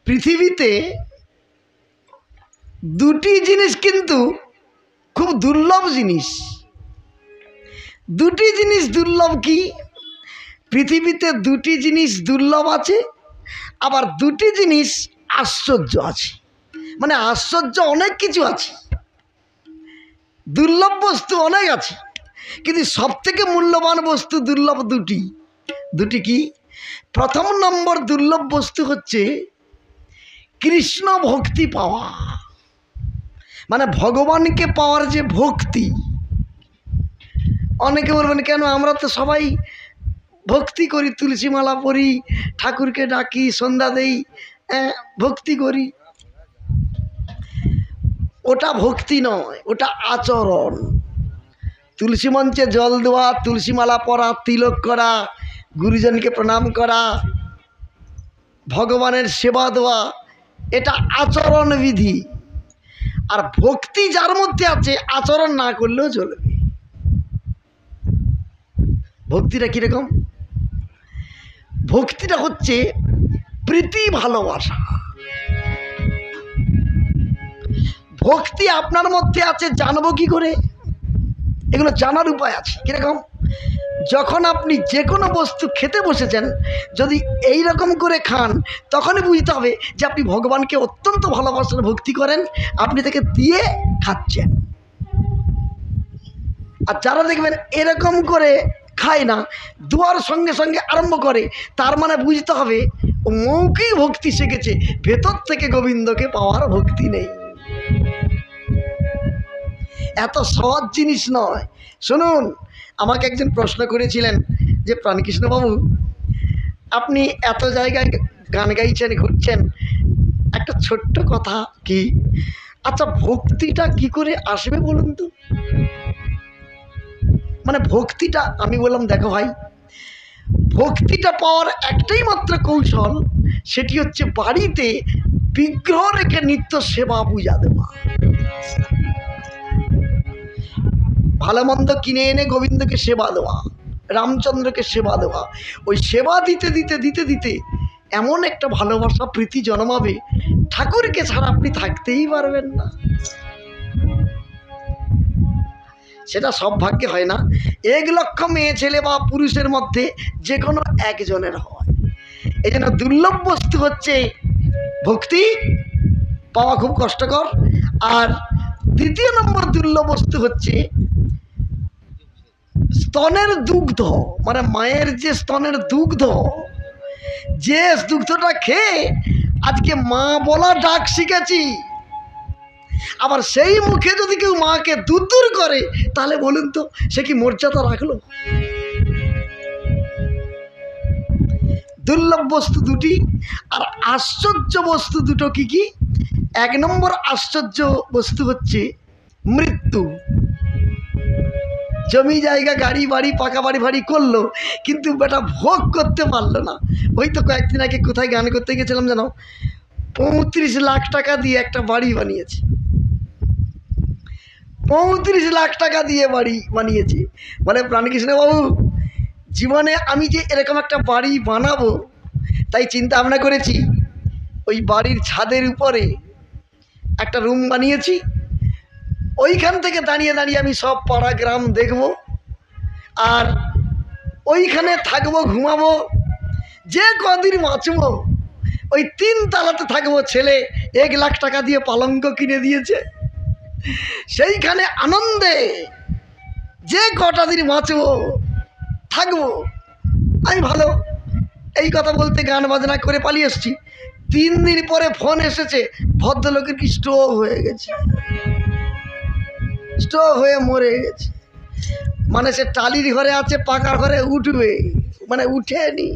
পৃথিবীতে দুটি জিনিস কিন্তু খুব দুর্লভ জিনিস। দুটি জিনিস দুর্লভ কি? পৃথিবীতে দুটি জিনিস দুর্লভ আছে, আবার দুটি জিনিস আশ্চর্য আছে। মানে আশ্চর্য অনেক কিছু আছে, দুর্লভ বস্তু অনেক আছে, কিন্তু সবথেকে মূল্যবান বস্তু দুর্লভ দুটি। দুটি কি? প্রথম নম্বর দুর্লভ বস্তু হচ্ছে কৃষ্ণ ভক্তি পাওয়া, মানে ভগবানকে পাওয়ার যে ভক্তি। অনেকে বলবেন কেন, আমরা তো সবাই ভক্তি করি, তুলসী মালা পড়ি, ঠাকুরকে ডাকি, সন্ধ্যা দেই, ভক্তি করি। ওটা ভক্তি নয়, ওটা আচরণ। তুলসী মঞ্চে জল দেওয়া, তুলসী মালা পরা, তিলক করা, গুরুজনকে প্রণাম করা, ভগবানের সেবা দেওয়া, এটা আচরণ বিধি। আর ভক্তি যার মধ্যে আছে, আচরণ না করলেও চলবে। ভক্তিটা কিরকম? ভক্তিটা হচ্ছে প্রীতি, ভালোবাসা। ভক্তি আপনার মধ্যে আছে, জানবো কি করে? এগুলো জানার উপায় আছে। কিরকম? যখন আপনি যে কোনো বস্তু খেতে বসেছেন, যদি এই রকম করে খান, তখনই বুঝতে হবে যে আপনি ভগবানকে অত্যন্ত ভালোবাসেন, ভক্তি করেন, আপনি তাকে দিয়ে খাচ্ছেন। আর যারা দেখবেন এরকম করে খায় না, দুয়ার সঙ্গে সঙ্গে আরম্ভ করে, তার মানে বুঝতে হবে ও মৌখিক ভক্তি শিখেছে, ভেতর থেকে গোবিন্দকে পাওয়ার ভক্তি নেই। এত সহজ জিনিস নয়। শুনুন, আমাকে একজন প্রশ্ন করেছিলেন যে প্রাণকৃষ্ণবাবু, আপনি এত জায়গায় গান গাইছেন, ঘুরছেন, একটা ছোট্ট কথা কি, আচ্ছা ভক্তিটা কি করে আসবে বলুন তো? মানে ভক্তিটা, আমি বললাম দেখো ভাই, ভক্তিটা পাওয়ার একটাই মাত্র কৌশল, সেটি হচ্ছে বাড়িতে বিগ্রহ রেখে নিত্য সেবা পূজা দেওয়া। ভালো মন্দ কিনে এনে গোবিন্দকে সেবা দেওয়া, রামচন্দ্রকে সেবা দেওয়া। ওই সেবা দিতে দিতে দিতে দিতে এমন একটা ভালোবাসা, প্রীতি জন্মাবে, ঠাকুরকে ছাড়া আপনি থাকতেই পারবেন না। সেটা সব ভাগ্যে হয় না। 1 লক্ষ মেয়ে ছেলে বা পুরুষের মধ্যে যে কোনো একজনের হয়। এই জন্য দুর্লভ বস্তু হচ্ছে ভক্তি, পাওয়া খুব কষ্টকর। আর দ্বিতীয় নম্বর দুর্লভ বস্তু হচ্ছে স্তনের দুগ্ধ, মানে মায়ের যে স্তনের দুগ্ধ, যে দুগ্ধটা খেয়ে আজকে মা বলা ডাক শিখেছি, আবার সেই মুখে যদি কেউ মাকে দুধ করে, তাহলে বলুন তো সে কি মর্যাদা রাখলো? দুর্লভ বস্তু দুটি, আর আশ্চর্য বস্তু দুটো কি কি? 1 নম্বর আশ্চর্য বস্তু হচ্ছে মৃত্যু। জমি জায়গা, গাড়ি বাড়ি, পাকা বাড়ি ভাড়ি করলো, কিন্তু বেটা ভোগ করতে পারলো না। ওই তো কয়েকদিন আগে কোথায় গান করতে গেছিলাম জানো, 35 লাখ টাকা দিয়ে একটা বাড়ি বানিয়েছে। 35 লাখ টাকা দিয়ে বাড়ি বানিয়েছে। বলে প্রাণকৃষ্ণবাবু, জীবনে আমি যে এরকম একটা বাড়ি বানাবো, তাই চিন্তা ভাবনা করেছি, ওই বাড়ির ছাদের উপরে একটা রুম বানিয়েছি। ওইখান থেকে দাঁড়িয়ে দাঁড়িয়ে আমি সব পাড়া গ্রাম দেখব, আর ওইখানে থাকবো, ঘুমাবো, যে কদিন বাঁচবো ওই 3 তলাতে থাকবো। ছেলে 1 লাখ টাকা দিয়ে পালঙ্ক কিনে দিয়েছে, সেইখানে আনন্দে যে কটা দিন বাঁচবো থাকবো। আমি ভালো এই কথা বলতে গান বাজনা করে পালিয়ে এসছি। 3 দিন পরে ফোন এসেছে, ভদ্রলোকের কি স্ট্রোক হয়ে গেছে, স্ট্রোক হয়ে মরে গেছে। মানে সে টালির ঘরে আছে, পাকা ঘরে উঠবে, মানে উঠেনি।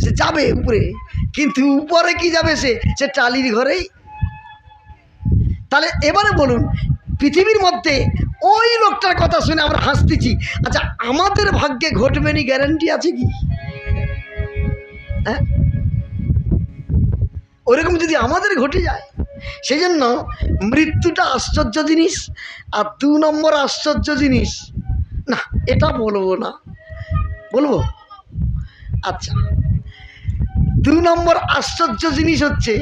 সে যাবে উপরে, কিন্তু উপরে কি যাবে, সে টালির ঘরেই। তাহলে এবারে বলুন, পৃথিবীর মধ্যে ওই লোকটার কথা শুনে আমরা হাসতেছি, আচ্ছা আমাদের ভাগ্যে ঘটবে নি গ্যারান্টি আছে কি? হ্যাঁ, ওরকম যদি আমাদের ঘটে যায়। সেই জন্য মৃত্যুটা আশ্চর্য জিনিস। আর 2 নম্বর আশ্চর্য জিনিস, না এটা বলবো না, বলবো আচ্ছা, 2 নম্বর আশ্চর্য জিনিস হচ্ছে,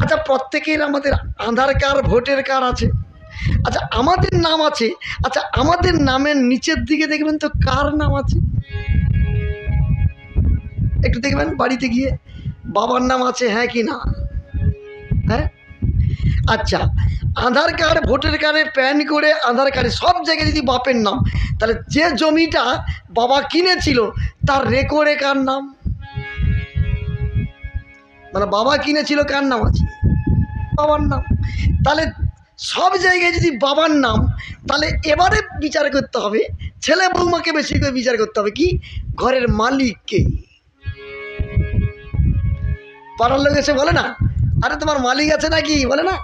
আচ্ছা প্রত্যেকের আমাদের আধার কার্ড, ভোটার কার্ড আছে। আচ্ছা আমাদের নাম আছে, আচ্ছা আমাদের নামের নিচের দিকে দেখবেন তো কার নাম আছে, একটু দেখবেন বাড়িতে গিয়ে বাবার নাম আছে হ্যাঁ কি না? হ্যাঁ। আচ্ছা আধার কার্ড, ভোটার কার্ডে, প্যান কার্ডে, আধার কার্ডে সব জায়গায় যদি বাপের নাম, তাহলে যে জমিটা বাবা কিনেছিল তার রেকর্ডে কার নাম? মানে বাবা কিনেছিল কার নাম আছে? বাবার নাম। তাহলে সব জায়গায় যদি বাবার নাম, তাহলে এবারে বিচার করতে হবে, ছেলে বৌমাকে বেশি করে বিচার করতে হবে কি, ঘরের মালিককে। পাড়ার লোক এসে বলে না, আরে তোমার মালিক আছে নাকি, বলে না।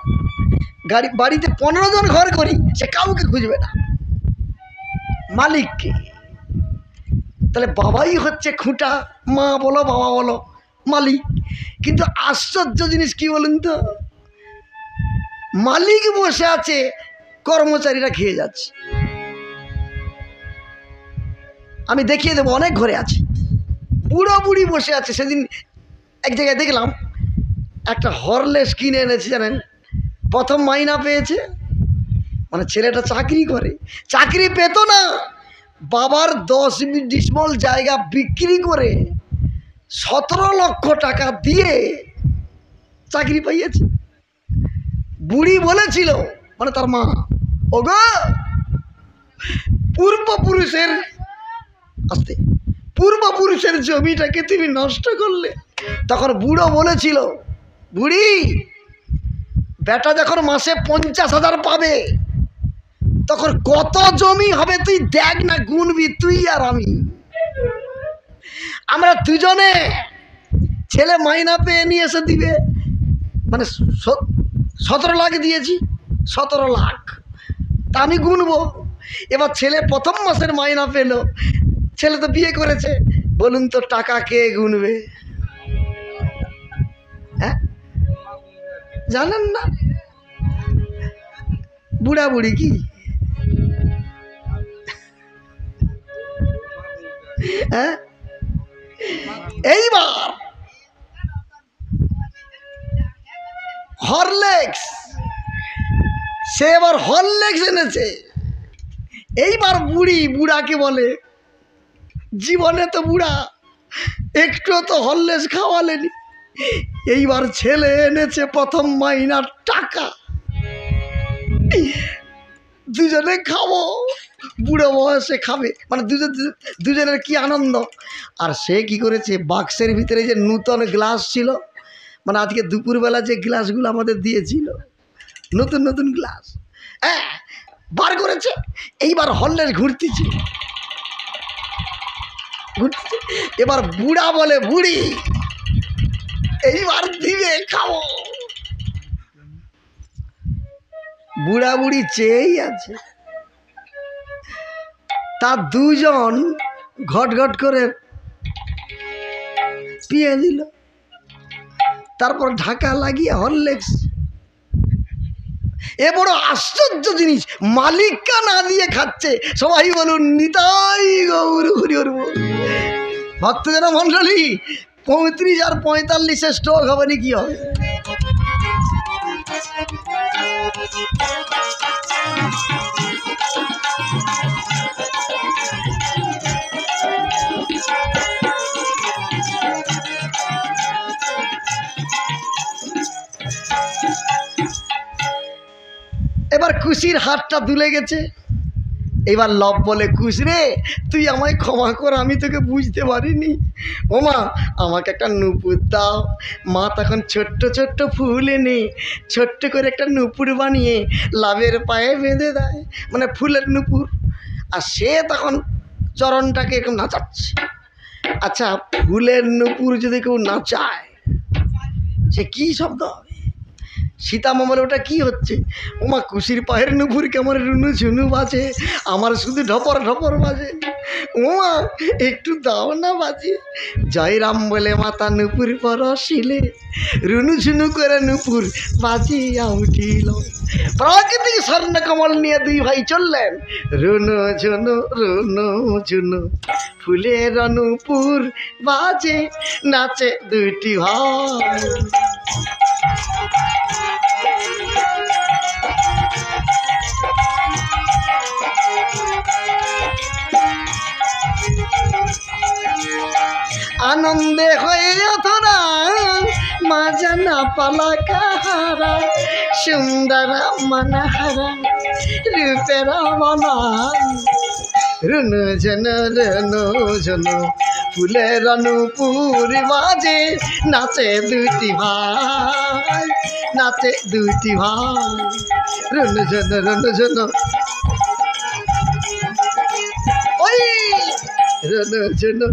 বাড়িতে 15 জন ঘর করি, সে কাউকে খুঁজবে না, মালিককে। তাহলে বাবাই হচ্ছে খুঁটা, মা বলো বাবা বলো, মালিক। কিন্তু আশ্চর্য জিনিস কি বলুন তো, মালিক বসে আছে, কর্মচারীরা খেয়ে যাচ্ছে। আমি দেখিয়ে দেবো, অনেক ঘরে আছে, বুড়ো বুড়ি বসে আছে। সেদিন এক জায়গায় দেখলাম একটা হরলেস কিনে এনেছে, জানেন, প্রথম মাইনা পেয়েছে, মানে ছেলেটা চাকরি করে, চাকরি পেত না, বাবার 10 ডিসিমল জায়গা বিক্রি করে 17 লক্ষ টাকা দিয়ে চাকরি পাইয়েছে। বুড়ি বলেছিল, মানে তার মা, ওগো পূর্বপুরুষের আস্তে পূর্বপুরুষের জমিটাকে তুমি নষ্ট করলে। তখন বুড়ো বলেছিল, বুড়ি বেটা যখন মাসে 50,000 পাবে, তখন কত জমি হবে তুই দেখ না, গুনবি তুই আর আমি। আমরা দুজনে, ছেলে মাইনা পেয়ে নিয়ে এসে দিবে, মানে 17 লাখ দিয়েছি, 17 লাখ, তা আমি গুনবো। এবার ছেলে প্রথম মাসের মাইনা পেল, ছেলে তো বিয়ে করেছে, বলুন তো টাকা কে গুনবে? হ্যাঁ, জানেন না? বুড়া বুড়ি কি, হ্যাঁ। এইবার হরলিক্স, সে এবার হরলিক্স এনেছে। এইবার বুড়ি বুড়াকে বলে, জীবনে তো বুড়া একটু তো হরলিক্স খাওয়ালেনি, এইবার ছেলে এনেছে প্রথম মাইনার টাকা, দুজনে খাবো, বুড়ো বয়সে খাবে, মানে দুজনের কি আনন্দ। আর সে কি করেছে, বাক্সের ভিতরে যে নূতন গ্লাস ছিল, মানে আজকে দুপুরবেলা যে গ্লাসগুলো আমাদের দিয়েছিল, নতুন নতুন গ্লাস, হ্যাঁ বার করেছে। এইবার হরলিক্স ঘুরতেছে। এবার বুড়া বলে, বুড়ি এইবার দিবে খাবো। বুড়া বুড়ি চেয়েই আছে, তার দুজন ঘট ঘট করে পিয়ে দিল, তারপর ঢাকা লাগিয়ে হরলিক্স। এ বড় আশ্চর্য জিনিস, মালিককে না দিয়ে খাচ্ছে। সবাই বলুন নিতাই গৌর হরি হরি বল। ভক্তজন মণ্ডলী, 35 আর 45-এ স্ট্রোক হবে না, কি হবে? এবার খুশির হাতটা দুলে গেছে। এবার লব বলে, খুশ রে তুই আমায় ক্ষমা কর, আমি তোকে বুঝতে পারিনি। ও মা, আমাকে একটা নুপুর দাও। মা তখন ছোট্ট ছোট্ট ফুল এনে ছোট্ট করে একটা নুপুর বানিয়ে লাভের পায়ে বেঁধে দেয়, মানে ফুলের নুপুর। আর সে তখন চরণটাকে এরকম নাচাচ্ছে। আচ্ছা, ফুলের নুপুর যদি কেউ নাচায়, সে কি শব্দ হবে? সীতামা বলে ওটা কি হচ্ছে? ওমা কুশির পায়ের নুপুর কেমন রুনু ঝুনু বাজে, আমার শুধু ঢপর ঢপর বাজে। ওমা একটু দাও না বাজে। জয় রাম বলে মাতা নুপুর পরশিলে, রুনু ঝুনু করে নুপুর বাজিয়া উঠিল। প্রাকৃতিক স্বর্ণকমল নিয়ে দুই ভাই চললেন। রুনু ঝুনু ফুলের নুপুর বাজে, নাচে দুইটি ভাই। আনন্দে হয়ে অথরা মাজানা পালা কাহারা, সুন্দর মনহারা রূপের বনা। রুনু ঝুনু ফুলের নুপুর বাজে, নাচে দুটি ভাই, নাচে দুটি ভাই। রুনু ঝুনু ওই রুনু ঝুনু।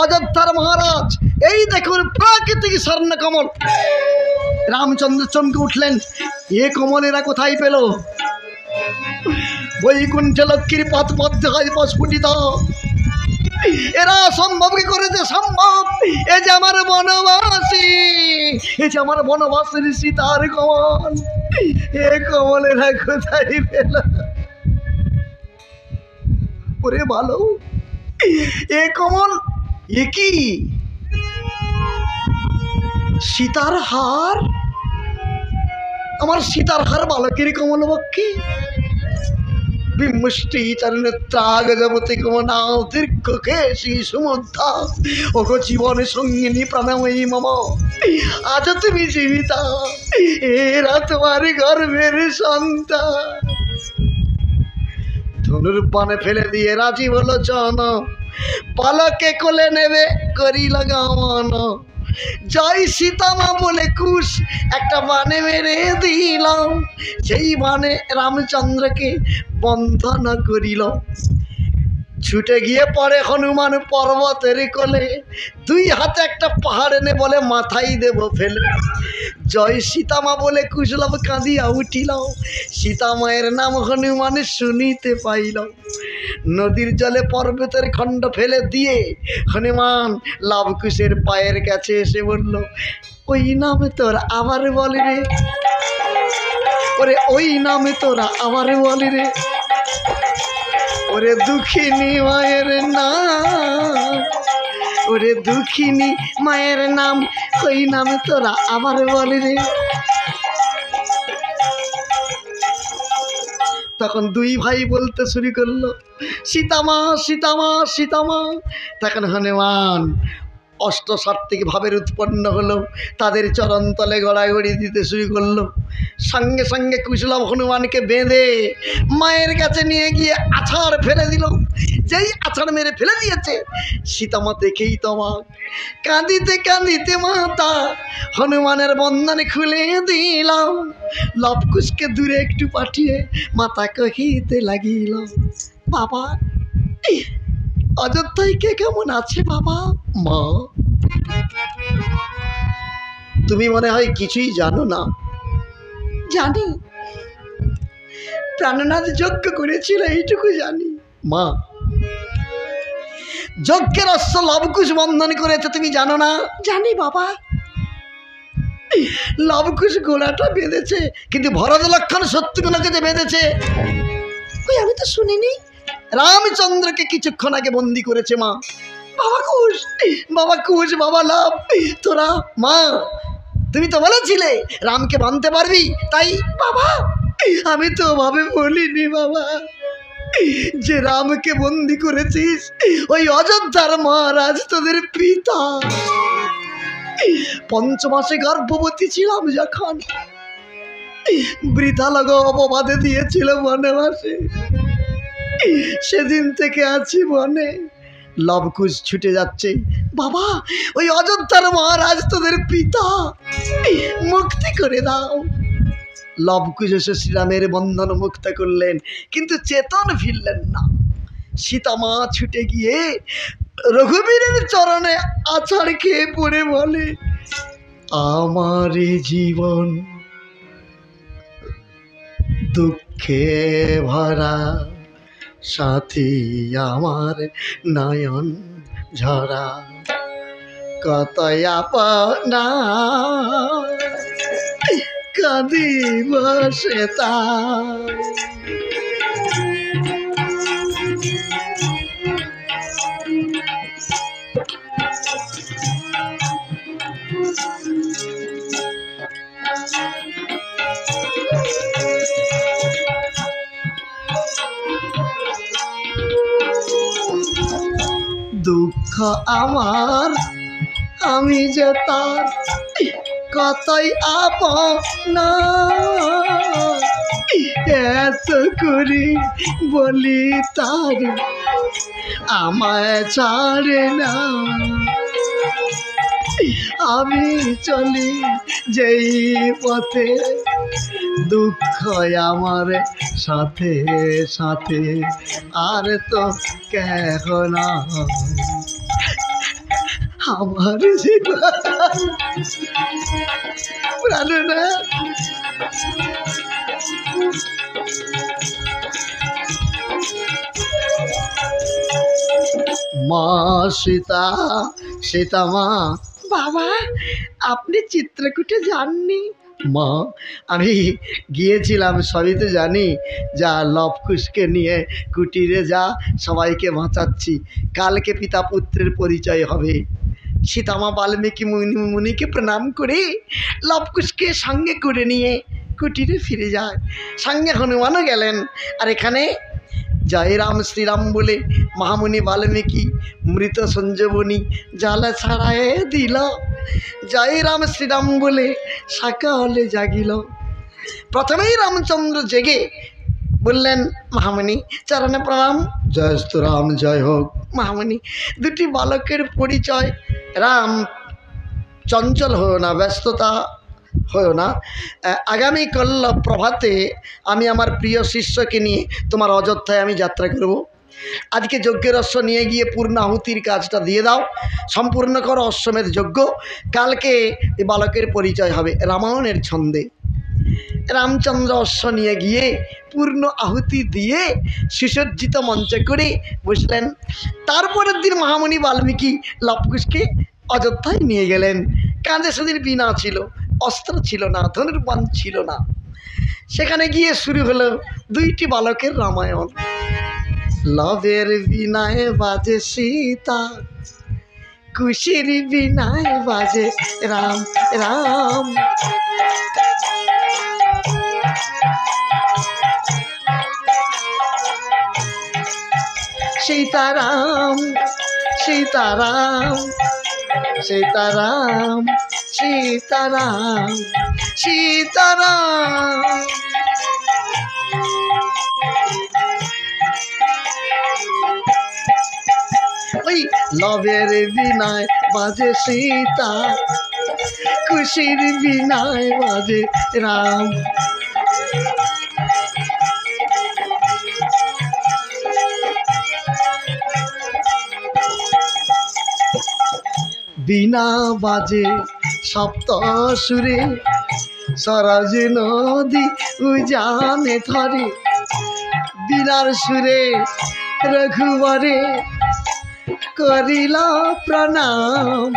অযোধ্যার মহারাজ এই দেখুন প্রাকৃতিক স্বর্ণকমল। রামচন্দ্র চমকে উঠলেন, এ কমল এরা কোথায় পেল? বৈকুণ্ঠে লক্ষ্মীর পথ পথে হয় প্রস্ফুটিত। এরা সম্ভব কি করেছে? সম্ভব। এ যে আমার বনবাসী, এ যে আমার বনবাসীর সীতার কমল, এ কমল এরা কোথায় পেল? ওরে ভালো, এ কমল এ কি? সীতার হার? আমার সীতার হার বালকের কমল বক্ষে। বিমুষ্টি চরণত্রাগ জগতে কমনাও দীর্ঘ কেশী সুমুদ্ধা, ওগো জীবনে সঙ্গিনী প্রাণময়ী মম, আজ তুমি জীবিতা, এরা তোমার গর্ভের সন্তান। ধনুর্বাণে ফেলে দিয়ে রাজি হলো জন, বালকে কোলে নেবে করিল গমন। জয় সীতামা বলে কুশ একটা বানে মেরে দিলাম, সেই বানে রামচন্দ্রকে বন্ধন করিল। ছুটে গিয়ে পড়ে হনুমান পর্বতের কোলে, দুই হাতে একটা পাহাড় এনে বলে মাথায় দেব ফেলে। জয় সীতামা বলে কুশলভ কাঁদিয়া উঠিল, সীতামায়ের নাম হনুমান শুনিতে পাইল। নদীর জলে পর্বতের খণ্ড ফেলে দিয়ে হনুমান লাভকুশের পায়ের কাছে এসে বলল, ওই নামে তোর আবার বলি রে, ওরে ওই নামে তোরা আবার বলি রে, ওরে দুঃখিনী মায়ের নাম, ওরে দুঃখিনী মায়ের নাম, ওই নামে তোরা আবার বলি রে। তখন দুই ভাই বলতে শুরু করলো, সীতামা সীতামা সীতামা। তখন হনুমান অষ্টসাত্ত্বিক ভাবের উৎপন্ন হলো, তাদের চরণতলে গড়াগড়ি দিতে শুরু করলো। সঙ্গে সঙ্গে কুশলভ হনুমানকে বেঁধে মায়ের কাছে নিয়ে গিয়ে আছাড় ফেলে দিল। যেই আছাড় মেরে ফেলে দিয়েছে, সীতামা দেখেই তবাক, কাঁদিতে কাঁদিতে মাতা হনুমানের বন্ধনে খুলে দিলাম। লবকুশকে দূরে একটু পাঠিয়ে মাতা কহিতে লাগিল, বাবা অযোধ্যায় কে কেমন আছে বাবা? মা তুমি মনে হয় কিছুই জানো না। জানি, প্রাণনাথ যজ্ঞ করেছিল এইটুকু জানি। মা যজ্ঞের অশ্ব লবকুশ বন্ধন করেছে, তুমি জানো না? জানি বাবা। লবকুশ গোলাটা বেঁধেছে, কিন্তু ভরত লক্ষণ শত্রুঘ্নকে যে বেঁধেছে, ওই আমি তো শুনিনি। রামচন্দ্রকে কিছুক্ষণ আগে বন্দি করেছে মা। বাবা কুশ, বাবা কুশ, বাবা লাভ, তোরা মা তুমি তো বলেছিলে রামকে বাঁধতে পারবি, তাই বাবা আমি তো ভাবে বলিনি বাবা যে রামকে বন্দি করেছিস ওই অযোধ্যার মহারাজ তোদের পিতা। 5 মাসে গর্ভবতী ছিলাম যখন, বৃথা লগ অপবাদে দিয়েছিল বনবাসে, সেদিন থেকে আছি বনে। লবকুশ ছুটে যাচ্ছে, বাবা ওই অযোধ্যার মহারাজ তোদের পিতা, মুক্তি করে দাও। লবকুশ এসে শ্রীরামের বন্ধন মুক্ত করলেন, কিন্তু চেতন ফিরলেন না। সীতামা ছুটে গিয়ে রঘুবীরের চরণে আছাড় খেয়ে পড়ে বলে, আমার জীবন দুঃখে ভরা, সাথী আমার নয়ন ঝরা, কতই আপনা কাঁদি বসে তাই। দুঃখ আমার আমি যে তার কতই আপনা, এত করি বলি তার আমায় ছাড়ে না। আমি চলি যেই পথে দুঃখ আমার সাথে সাথে, আর তো কেহ না আমার জীবন প্রাণনা। মা সীতা, সীতা মা। বাবা, আপনি চিত্রকূটে যাননি? মা, আমি গিয়েছিলাম, সবই তো জানি। যা লবকুশকে নিয়ে কুটিরে যা, সবাইকে বাঁচাচ্ছি, কালকে পিতা পুত্রের পরিচয় হবে। সীতামা বাল্মীকি মুনিকে প্রণাম করে লবকুশকে সঙ্গে করে নিয়ে কুটিরে ফিরে যায়। সঙ্গে হনুমানও গেলেন। আর এখানে জয় রাম শ্রীরাম বলে মহামুনি বাল্মীকি মৃত সঞ্জীবনী জাল ছাড়ায় দিল। জয় রাম শ্রীরাম বলে সকালে জাগিল। প্রথমেই রামচন্দ্র জেগে বললেন, মহামুনি চরণে প্রণাম। জয়স্তু রাম, জয় হোক। মহামুনি, দুটি বালকের পরিচয়। রাম, চঞ্চল হও না, ব্যস্ততা হও না। আগামীকাল প্রভাতে আমি আমার প্রিয় শিষ্যকে নিয়ে তোমার অযোধ্যায় আমি যাত্রা করব। আজকে যজ্ঞের অশ্ব নিয়ে গিয়ে পূর্ণ আহুতির কাজটা দিয়ে দাও, সম্পূর্ণ করো অশ্বমেধ যজ্ঞ। কালকে এই বালকের পরিচয় হবে। রামায়ণের ছন্দে রামচন্দ্র অশ্ব নিয়ে গিয়ে পূর্ণ আহুতি দিয়ে সুসজ্জিত মঞ্চে করে বসলেন। তারপরের দিন মহামুনি বাল্মীকি লবকুশকে অযোধ্যায় নিয়ে গেলেন। কাঁধে সেদিন বীণা ছিল, অস্ত্র ছিল না, ধনুর্বাণ ছিল না। সেখানে গিয়ে শুরু হলো দুইটি বালকের রামায়ণ। লবের বীণায় বাজে সীতা, কুশির বীণায় বাজে রাম রাম। সীতারাম সীতারাম সীতারাম সীতারাম সীতারাম। ওই লবের বীণায় বাজে সীতা, খুশির বীণায় বাজে রাম। বীণা বাজে সপ্ত সুরে, সরজ নদী উজানে ধরে। বীণার সুরে রঘুবরে করিল প্রণাম।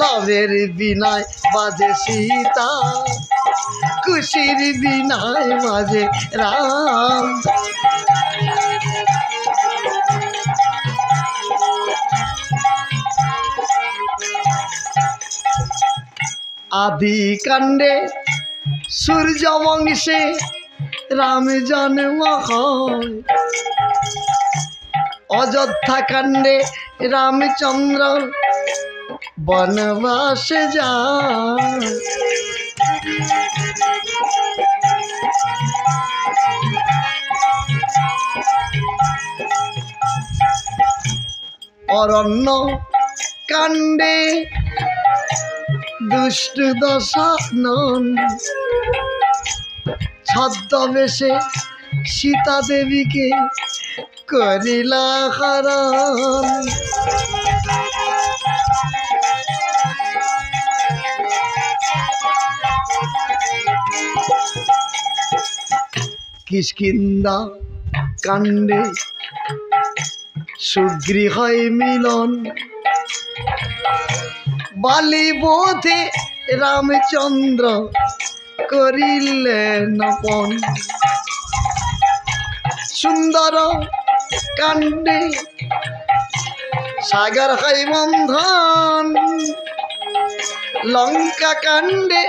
লবের বীণায় বাজে সীতা, খুশির বীণায় বাজে রাম। আদি কাণ্ডে সূর্য বংশে রাম জন্ম হয়। অযোধ্যা কাণ্ডে রামচন্দ্র বনবাসে যায়। অরণ্য কাণ্ডে দুষ্ট দশানন ছদ্মবেশে সীতা দেবীকে করিলা হরণ। কিষ্কিন্ধা কাণ্ডে সুগৃহয় মিলন, বালি বোধে রামচন্দ্র করিলেন পণ। সুন্দর কাণ্ডে সাগর হয় বন্ধন, লঙ্কা কাণ্ডে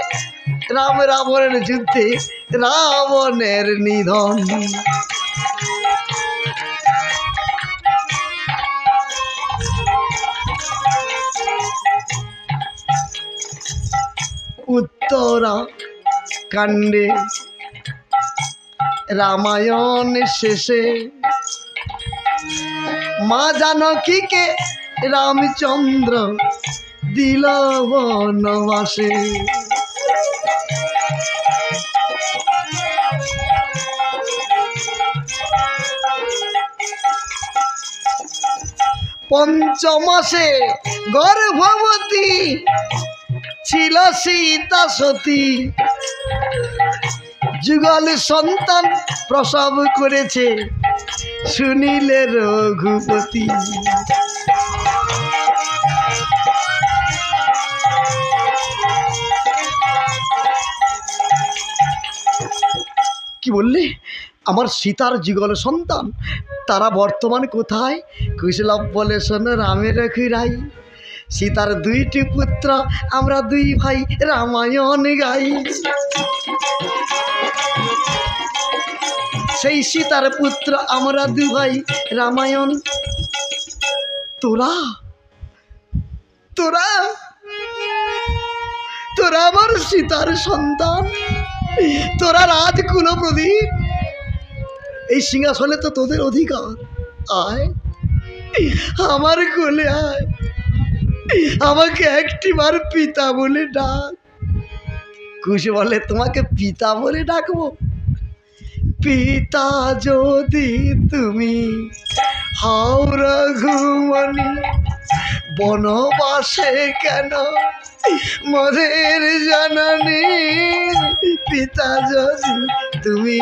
রাম রাবণের যুদ্ধে রাবণের নিধন। উত্তরা কাণ্ডে রামায়ণ শেষে মা জানকীকে রামচন্দ্র দিল বনবাসে। পঞ্চমাসে গর্ভবতী ছিল সীতা সতী, যুগল সন্তান প্রসব করেছে শুনিলে রঘুপতি। কি বললে? আমার সীতার যুগল সন্তান, তারা বর্তমান কোথায়? কুশলভ বলে শোনো রামের খুড়াই, সীতার দুইটি পুত্র আমরা দুই ভাই রামায়ণ গাই। সেই সীতার পুত্র আমরা দুই ভাই রামায়ণ। তোরা তোরা তোরা আমার সীতার সন্তান, তোরা রাজকুল প্রদীপ, এই সিংহাসনে তো তোদের অধিকার। আয় আমার কোলে আয়, আমাকে একটিবার পিতা বলে ডাক। কুশ বলে তোমাকে পিতা বলে ডাকবো? পিতা যদি তুমি হও রঘুমনি, বনবাসে কেন মদের জননী? পিতা যদি তুমি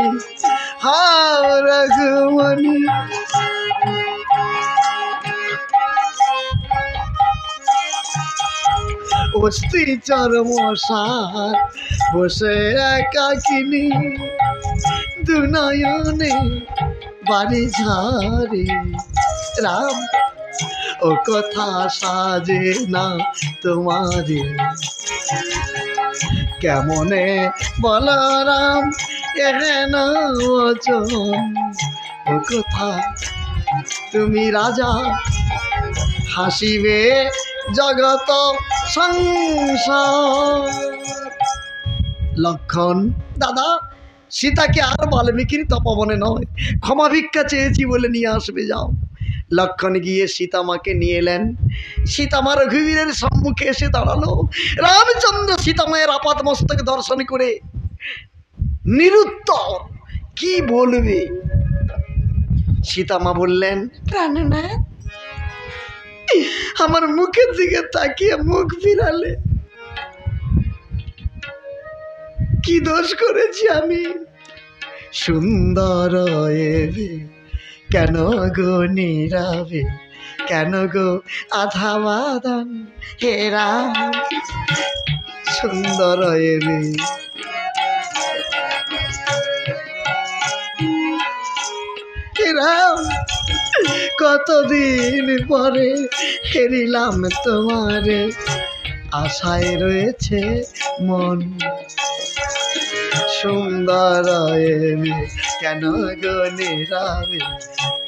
হও রঘুমনি। অস্থি চরমসার বসে একাকিনী, দুনয়নে বাড়ি ঝাড়ে রাম, ও কথা সাজে না তোমারে কেমনে বলরাম এহেন বচন। ও কথা তুমি রাজা হাসিবে জগত সংসার। লক্ষণ দাদা, সীতাকে আর বাল্মীকির তপবনে নয়, ক্ষমা ভিক্ষা চেয়েছি বলে নিয়ে আসবে, যাও। লক্ষণ গিয়ে সীতামাকে নিয়ে এলেন। সীতামা রঘুবীরের সম্মুখে এসে দাঁড়ালো। রামচন্দ্র সীতামায়ের আপাত মস্তক দর্শন করে নিরুত্তর, কি বলবে? সীতামা বললেন, প্রাণনাথ, আমার মুখের দিকে তাকিয়ে মুখ ফিরালে, কি দোষ করেছি আমি? সুন্দর এবে কেন গো নীরবে, কেন গো আধাবাদন, হে রাম সুন্দর এবে। হে রাম, কতদিন পরে ফেরিলাম তোমারে, আশায় রয়েছে মন। সুন্দর এবে কেন গো নীরবে,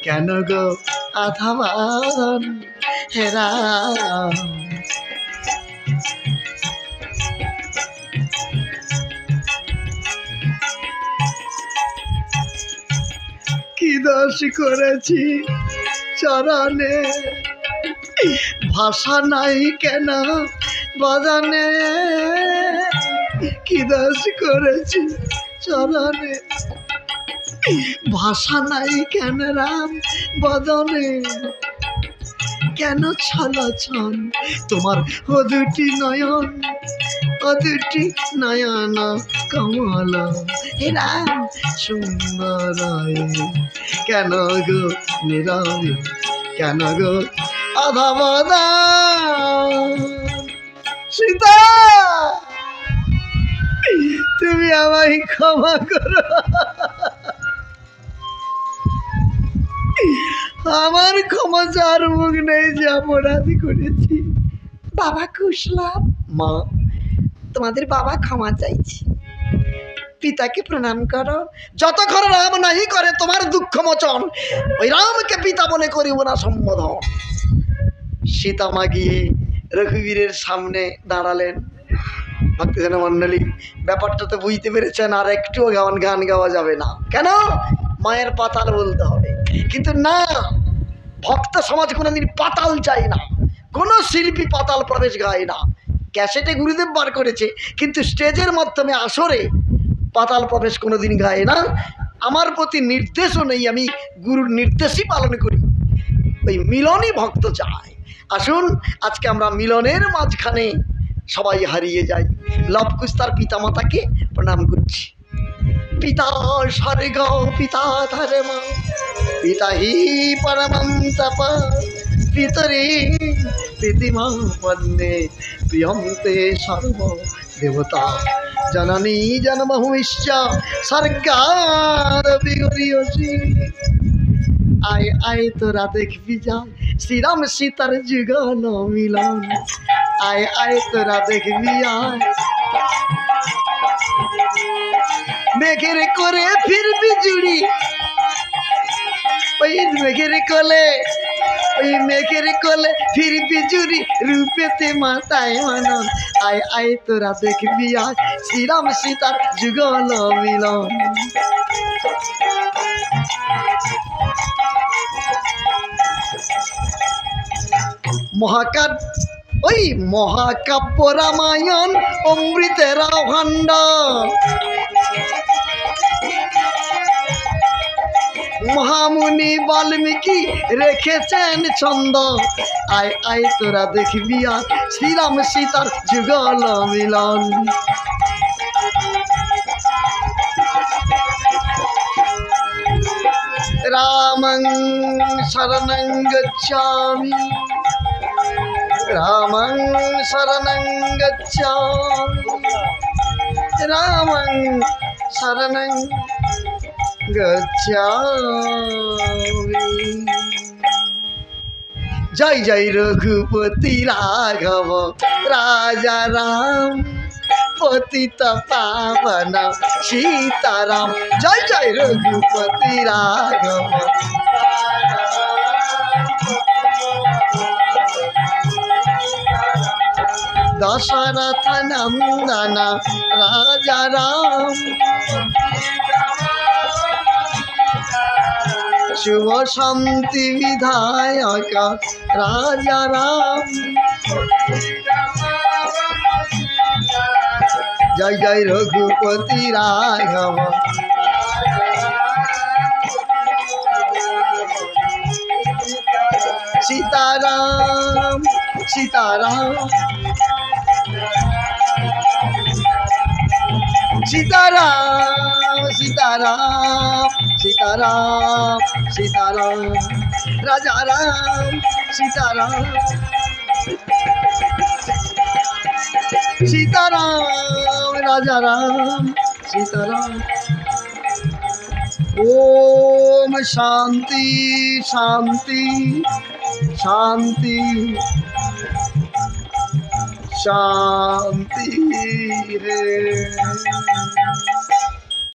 কেন গো আধাবাদন, হে রাম। কি দোষ করেছি চরণে, ভাষা নাই কেন বদনে? কি দোষ করেছি চরণে, ভাষা নাই কেন রাম বদনে, কেন ছলছল তোমার ও দুটি নয়ন, ও দুটি নয়ন কমল। হে রাম সুন্দর কেন গো নীরবে, কেন গো অধবদা। সীতা তুমি আমায় ক্ষমা করো, আমার ক্ষমা চার মুখ নেই যে অপরাধ করেছি। বাবা কুশলাম, মা তোমাদের বাবা ক্ষমা চাইছি, পিতাকে প্রণাম করো। যত ঘর রাম নাই করে তোমার দুঃখ মোচন, ওই রামকে পিতা বলে করিব না সম্বোধন। সীতা মা গিয়ে রঘুবীরের সামনে দাঁড়ালেন। ভক্তজন মন্ডলী, ব্যাপারটা তো বুঝতে পেরেছেন, আর একটুও গান গাওয়া যাবে না। কেন? মায়ের পাতাল বলতে হবে। কিন্তু না, ভক্ত সমাজ কোনোদিন পাতাল চায় না, কোনো শিল্পী পাতাল প্রবেশ গায় না। ক্যাসেটে গুরুদেব বার করেছে, কিন্তু স্টেজের মাধ্যমে আসরে পাতাল প্রবেশ কোনোদিন গায় না। আমার প্রতি নির্দেশও নেই, আমি গুরুর নির্দেশই পালন করি। ওই মিলনই ভক্ত চায়। আসুন আজকে আমরা মিলনের মাঝখানে সবাই হারিয়ে যাই। লবকুশ তার পিতামাতাকে প্রণাম করছি। পিতা স্বর্গ পিতা ধর্ম, পিতা হি পরমং তপ, পিতরে প্রীতিমা পন্নে প্রিয়ন্তে সর্ব দেবতা, জননী জন্মভূমিশ্চ স্বর্গাদ বিগড়িয়সি। আয় আয় তোরা দেখবি যা শ্রীরাম সীতার যুগল মিলন, আয় আয় তোরা দেখবি আয়। মেঘের করে ফিরবি জুড়ি, ওই মেঘের কোলে, ওই মেঘের কোলে ফিরবি জুড়ি, রূপেতে মাতায় মানন, আয় আয় তোরা দেখবি আয় শ্রীরাম সীতার যুগল মিলন। মহাকাব্য, ওই মহাকাব্য রামায়ণ অমৃতের ভাণ্ডার, মহামুনি বাল্মীকি রেখেছেন ছন্দ, আয় আয় তোরা দেখবি আর শ্রীরাম সীতার যুগল মিলন। রামং শরণং গচ্ছামি, রামং শরণং গচ্ছামি, রামং শরণং গচ্ছামি। জয় জয় রঘুপতি রাঘব রাজা রাম, পতিত পাবন সীতারাম। জয় জয় রঘুপতি রাঘব, দশরথ নন্দন রাজা রাম, শুভ শান্তি বিধায়ক রাজা রাম। জয় জয় রঘুপতি রাঘব, সীতারাম সীতারাম সীতারাম সীতারাম সীতারাম সীতারাম, রাজা রাম সীতারাম সীতারাম, রাজা রাম সীতারাম। ओम शांति शांति शांति शांति है।